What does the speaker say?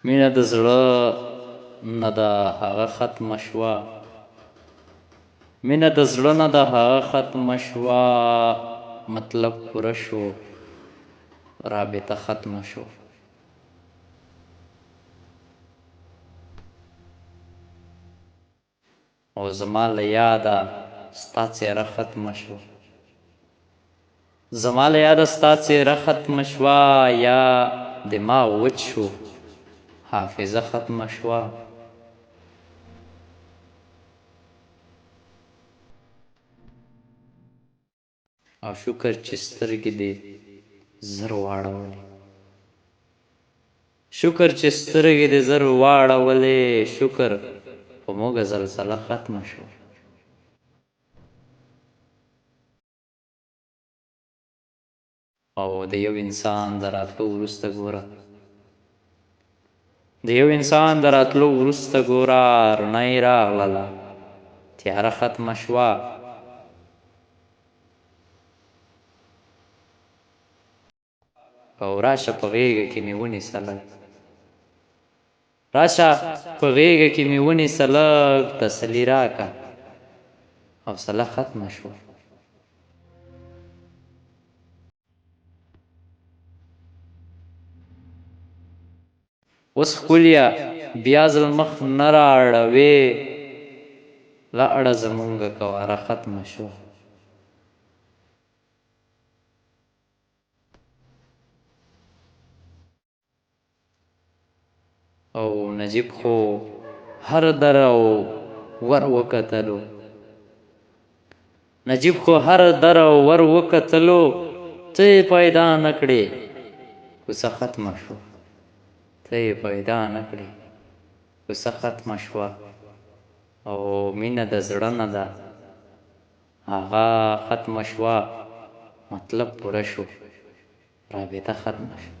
مینه د زړه نه ده هغه ختمه شوه مینه د زړه نه ده هغه ختمه شوه مطلب پوره شو رابطه ختمه شو او زما له یاده ستا څېره ختمه شوه زما له یاده ستا څېره ختمه شوه یا دماغ وچ شو حافظه ختمه شوه او شکر چې سترګې دې زر واړولې شکر چې سترګې دې زر واړولې شکر په موږه زلزله ختمه شوه او د یو انسان د راتلو وروسته ګوره د یو انسان د راتلو وروسته ګوره رڼا یې راغلله تیاره ختمه شوه او راشه په غېږه کې مې ونیسه لږ راشه په غېږه کې مې ونیسه لږ تسلي راکه حوصله ختمه شوه اوس ښکليه بیا ځل مخ نه رااړوې لاړه زمونږه کواره ختمه شوه او نجیب خو هر در او ور وکتلو نجیب خو هر در او ور وکتلو ته یې پیدا نه کړې کوڅه ختمه شوه ته یې پیدا نه کړې کوڅه ختمه شوه او مینه د زړه نه ده هغه ختمه شوه مطلب پوره شو رابطه ختمه شوه